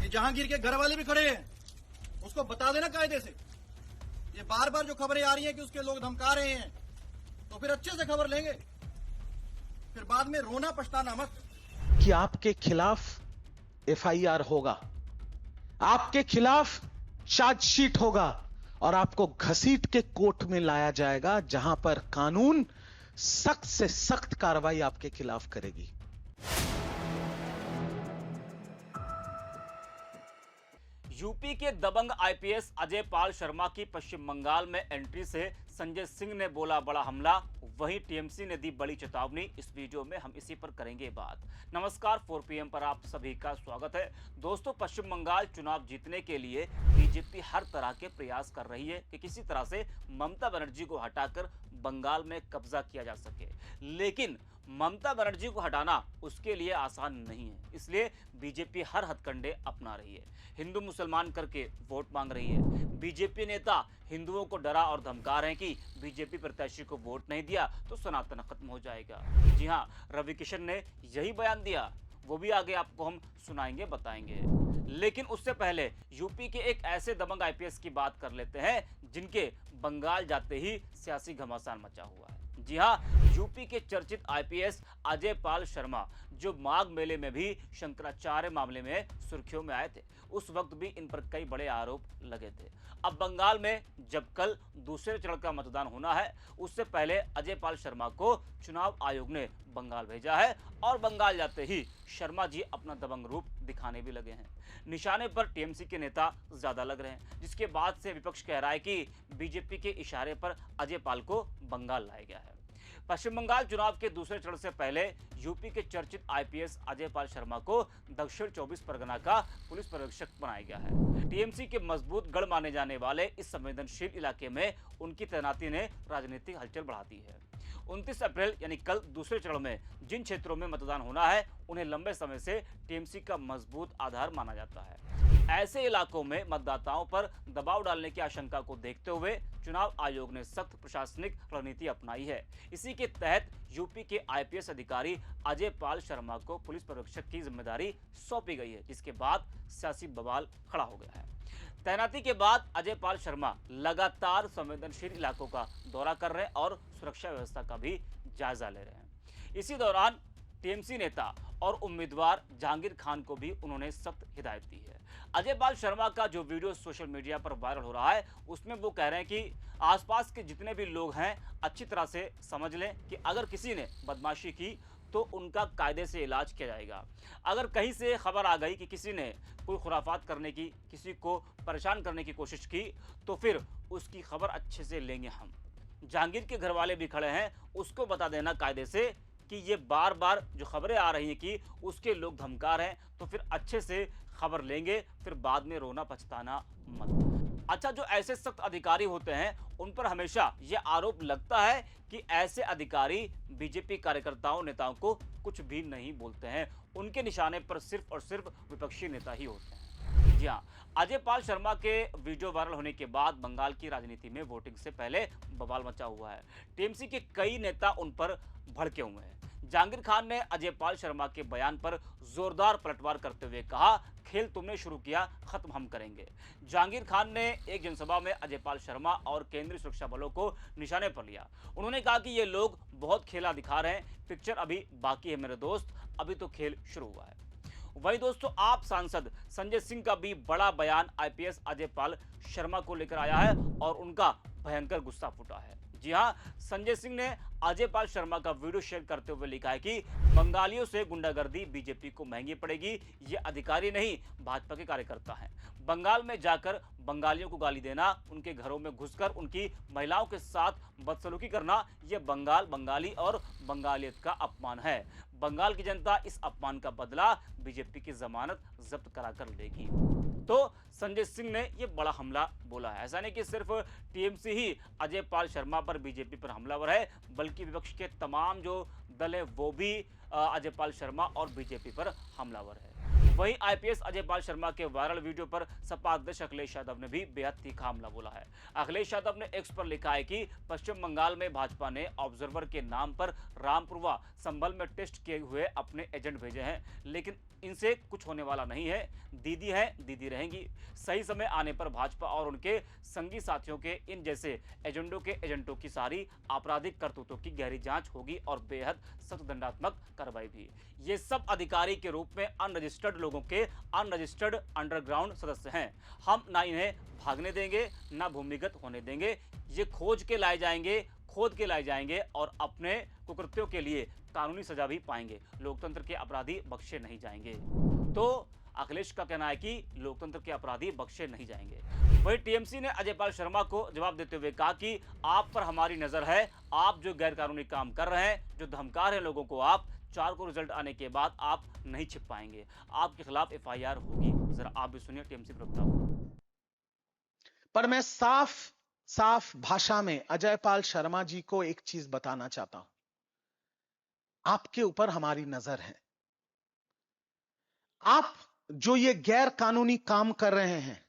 ये जहांगीर के घर वाले भी खड़े हैं, उसको बता देना कायदे से। ये बार बार जो खबरें आ रही हैं कि उसके लोग धमका रहे हैं, तो फिर अच्छे से खबर लेंगे, फिर बाद में रोना पछताना मत। कि आपके खिलाफ एफआईआर होगा, आपके खिलाफ चार्जशीट होगा और आपको घसीट के कोर्ट में लाया जाएगा, जहां पर कानून सख्त से सख्त कार्रवाई आपके खिलाफ करेगी। यूपी के दबंग आईपीएस अजय पाल शर्मा की पश्चिम बंगाल में एंट्री से संजय सिंह ने बोला बड़ा हमला, वहीं टीएमसी ने दी बड़ी चेतावनी। इस वीडियो में हम इसी पर करेंगे बात। नमस्कार, 4 PM पर आप सभी का स्वागत है। दोस्तों, पश्चिम बंगाल चुनाव जीतने के लिए बीजेपी हर तरह के प्रयास कर रही है कि किसी तरह से ममता बनर्जी को हटाकर बंगाल में कब्जा किया जा सके, लेकिन ममता बनर्जी को हटाना उसके लिए आसान नहीं है। इसलिए बीजेपी हर हथकंडे अपना रही है, हिंदू मुसलमान करके वोट मांग रही है। बीजेपी नेता हिंदुओं को डरा और धमका रहे हैं कि बीजेपी प्रत्याशी को वोट नहीं दिया तो सनातन खत्म हो जाएगा। जी हां, रवि किशन ने यही बयान दिया, वो भी आगे आपको हम सुनाएंगे, बताएंगे। लेकिन उससे पहले यूपी के एक ऐसे दबंग आईपीएस की बात कर लेते हैं जिनके बंगाल जाते ही सियासी घमासान मचा हुआ है। जी हां, यूपी के चर्चित आईपीएस अजय पाल शर्मा, जो माघ मेले में भी शंकराचार्य मामले में सुर्खियों में आए थे, उस वक्त भी इन पर कई बड़े आरोप लगे थे। अब बंगाल में जब कल दूसरे चरण का मतदान होना है, उससे पहले अजय पाल शर्मा को चुनाव आयोग ने बंगाल भेजा है और बंगाल जाते ही शर्मा जी अपना दबंग रूप दिखाने भी लगे हैं। निशाने पर टीएमसी के नेता ज्यादा लग रहे हैं, जिसके बाद से विपक्ष कह रहा है कि बीजेपी के इशारे पर अजय पाल को बंगाल लाया गया है। पश्चिम बंगाल चुनाव के दूसरे चरण से पहले यूपी के चर्चित आईपीएस अजय पाल शर्मा को दक्षिण 24 परगना का पुलिस पर्यवेक्षक बनाया गया है। टीएमसी के मजबूत गढ़ माने जाने वाले इस संवेदनशील इलाके में उनकी तैनाती ने राजनीतिक हलचल बढ़ा दी है। 29 अप्रैल यानी कल दूसरे चरण में जिन क्षेत्रों में मतदान होना है, उन्हें लंबे समय से टीएमसी का मजबूत आधार माना जाता है। ऐसे इलाकों में मतदाताओं पर दबाव डालने की आशंका को देखते हुए चुनाव आयोग ने सख्त प्रशासनिक रणनीति अपनाई है। इसी के तहत यूपी के आईपीएस अधिकारी अजय पाल शर्मा को पुलिस पर्यवेक्षक की जिम्मेदारी सौंपी गई है, जिसके बाद सियासी बवाल खड़ा हो गया है। तैनाती के बाद अजय पाल शर्मा लगातार संवेदनशील इलाकों का दौरा कर रहे हैं और सुरक्षा व्यवस्था का भी जायजा ले रहे हैं। इसी दौरान टीएमसी नेता और उम्मीदवार जहांगीर खान को भी उन्होंने सख्त हिदायत दी है। अजय पाल शर्मा का जो वीडियो सोशल मीडिया पर वायरल हो रहा है, उसमें वो कह रहे हैं कि आसपास के जितने भी लोग हैं अच्छी तरह से समझ लें कि अगर किसी ने बदमाशी की तो उनका कायदे से इलाज किया जाएगा। अगर कहीं से खबर आ गई कि किसी ने कोई खुराफात करने की, किसी को परेशान करने की कोशिश की, तो फिर उसकी खबर अच्छे से लेंगे हम। जहांगीर के घर वाले भी खड़े हैं, उसको बता देना कायदे से कि ये बार बार जो खबरें आ रही हैं कि उसके लोग धमका रहे हैं, तो फिर अच्छे से खबर लेंगे, फिर बाद में रोना पछताना मत। अच्छा, जो ऐसे सख्त अधिकारी होते हैं उन पर हमेशा ये आरोप लगता है कि ऐसे अधिकारी बीजेपी कार्यकर्ताओं नेताओं को कुछ भी नहीं बोलते हैं, उनके निशाने पर सिर्फ और सिर्फ विपक्षी नेता ही होते हैं। जी हाँ, अजय पाल शर्मा के वीडियो वायरल होने के बाद बंगाल की राजनीति में वोटिंग से पहले बवाल मचा हुआ है। टीएमसी के कई नेता उन पर भड़के हुए हैं। जहांगीर खान ने अजय पाल शर्मा के बयान पर जोरदार पलटवार करते हुए कहा, खेल तुमने शुरू किया, खत्म हम करेंगे। जहांगीर खान ने एक जनसभा में अजय पाल शर्मा और केंद्रीय सुरक्षा बलों को निशाने पर लिया। उन्होंने कहा कि ये लोग बहुत खेला दिखा रहे हैं, पिक्चर अभी बाकी है मेरे दोस्त, अभी तो खेल शुरू हुआ है। वहीं दोस्तों, आप सांसद संजय सिंह का भी बड़ा बयान आईपीएस अजय पाल शर्मा को लेकर आया है और उनका भयंकर गुस्सा फूटा है। जी हां, संजय सिंह ने अजय पाल शर्मा का वीडियो शेयर करते हुए लिखा है कि बंगालियों से गुंडागर्दी बीजेपी को महंगी पड़ेगी। ये अधिकारी नहीं, भाजपा के कार्यकर्ता हैं। बंगाल में जाकर बंगालियों को गाली देना, उनके घरों में घुसकर उनकी महिलाओं के साथ बदसलूकी करना, यह बंगाली और बंगालियत का अपमान है। बंगाल की जनता इस अपमान का बदला बीजेपी की जमानत जब्त कराकर लेगी। तो संजय सिंह ने यह बड़ा हमला बोला है। ऐसा नहीं कि सिर्फ टीएमसी ही अजय पाल शर्मा पर, बीजेपी पर हमलावर है, बल्कि विपक्ष के तमाम जो दल है वो भी अजय पाल शर्मा और बीजेपी पर हमलावर है। वहीं आईपीएस अजय पाल शर्मा के वायरल वीडियो पर सपा अध्यक्ष अखिलेश यादव ने भी बेहद तीखा हमला बोला है। अखिलेश यादव ने एक्स पर लिखा है कि पश्चिम बंगाल में भाजपा ने ऑब्जर्वर के नाम पर रामपुरवा संभल में टेस्ट किए हुए अपने एजेंट भेजे हैं, लेकिन इनसे कुछ होने वाला नहीं है। दीदी है, दीदी रहेंगी। सही समय आने पर भाजपा और उनके संगी साथियों के इन जैसे एजेंटों की सारी आपराधिक करतूतों की गहरी जांच होगी और बेहद सख्त दंडात्मक कार्रवाई भी। ये सब अधिकारी के रूप में अनरजिस्टर्ड लोगों के अनरजिस्टर्ड अंडरग्राउंड सदस्य हैं। हम ना इन्हें भागने देंगे, ना भूमिगत होने देंगे। ये खोद के लाए जाएंगे और अपने कुकृत्यों के लिए कानूनी सजा भी पाएंगे। लोकतंत्र के अपराधी बख्शे नहीं जाएंगे। तो अखिलेश का कहना है कि लोकतंत्र के अपराधी बख्शे नहीं जाएंगे। वहीं टीएमसी ने अजय पाल शर्मा को जवाब देते हुए कहा कि आप पर हमारी नजर है। आप जो गैरकानूनी काम कर रहे हैं, जो धमका रहे हैं लोगों को, आप 4 को रिजल्ट आने के बाद आप नहीं छिप पाएंगे। आपके खिलाफ एफआईआर होगी। जरा आप भी सुनिए टीएमसी प्रवक्ता को। पर मैं साफ भाषा में अजय पाल शर्मा जी को एक चीज बताना चाहता हूं। आपके ऊपर हमारी नजर है। आप जो ये गैर कानूनी काम कर रहे हैं,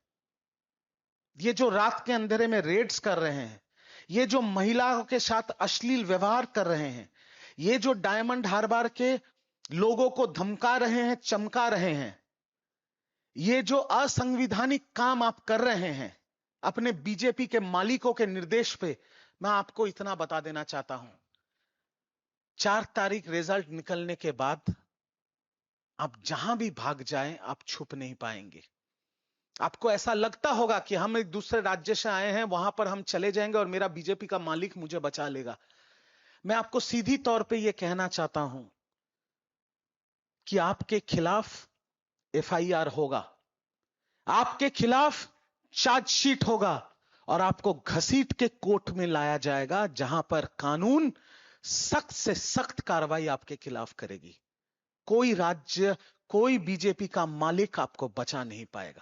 ये जो रात के अंधेरे में रेड्स कर रहे हैं, ये जो महिलाओं के साथ अश्लील व्यवहार कर रहे हैं, ये जो डायमंड हार्बर के लोगों को धमका रहे हैं, चमका रहे हैं, ये जो असंवैधानिक काम आप कर रहे हैं अपने बीजेपी के मालिकों के निर्देश पे, मैं आपको इतना बता देना चाहता हूं, 4 तारीख रिजल्ट निकलने के बाद आप जहां भी भाग जाएं, आप छुप नहीं पाएंगे। आपको ऐसा लगता होगा कि हम एक दूसरे राज्य से आए हैं, वहां पर हम चले जाएंगे और मेरा बीजेपी का मालिक मुझे बचा लेगा। मैं आपको सीधी तौर पे यह कहना चाहता हूं कि आपके खिलाफ एफआईआर होगा, आपके खिलाफ चार्जशीट होगा और आपको घसीट के कोर्ट में लाया जाएगा, जहां पर कानून सख्त से सख्त कार्रवाई आपके खिलाफ करेगी। कोई राज्य, कोई बीजेपी का मालिक आपको बचा नहीं पाएगा।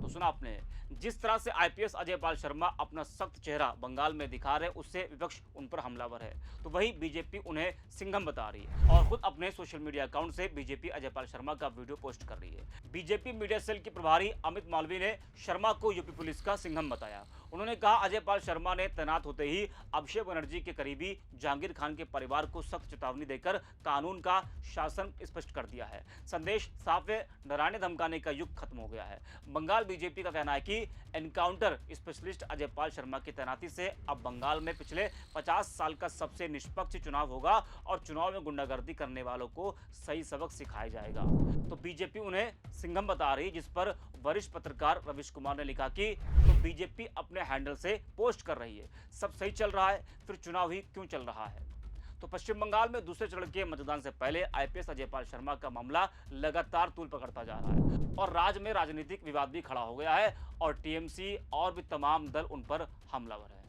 तो सुना आपने, जिस तरह से आईपीएस अजय पाल शर्मा अपना सख्त चेहरा बंगाल में दिखा रहे हैं, उससे विपक्ष उन पर हमलावर है। तो वही बीजेपी उन्हें सिंघम बता रही है और खुद अपने सोशल मीडिया अकाउंट से बीजेपी अजय पाल शर्मा का वीडियो पोस्ट कर रही है। बीजेपी मीडिया सेल के प्रभारी अमित मालवीय ने शर्मा को यूपी पुलिस का सिंघम बताया। उन्होंने कहा, अजय पाल शर्मा ने तैनात होते ही अभिषेक बनर्जी के करीबी जहांगीर खान के परिवार को सख्त चेतावनी देकर कानून का शासन स्पष्ट कर दिया है। संदेश साफ है, डराने धमकाने का युग खत्म हो गया है। बंगाल बीजेपी का कहना है कि एनकाउंटर स्पेशलिस्ट अजय पाल शर्मा की तैनाती से अब बंगाल में पिछले 50 साल का सबसे निष्पक्ष चुनाव होगा और चुनाव में गुंडागर्दी करने वालों को सही सबक सिखाया जाएगा। तो बीजेपी उन्हें सिंघम बता रही, जिस पर वरिष्ठ पत्रकार रविश कुमार ने लिखा कि तो बीजेपी अपने हैंडल से पोस्ट कर रही है, सब सही चल रहा है, फिर चुनाव ही क्यों चल रहा है। तो पश्चिम बंगाल में दूसरे चरण के मतदान से पहले आईपीएस अजय पाल शर्मा का मामला लगातार तूल पकड़ता जा रहा है और राज्य में राजनीतिक विवाद भी खड़ा हो गया है और टीएमसी और भी तमाम दल उन पर हमलावर है।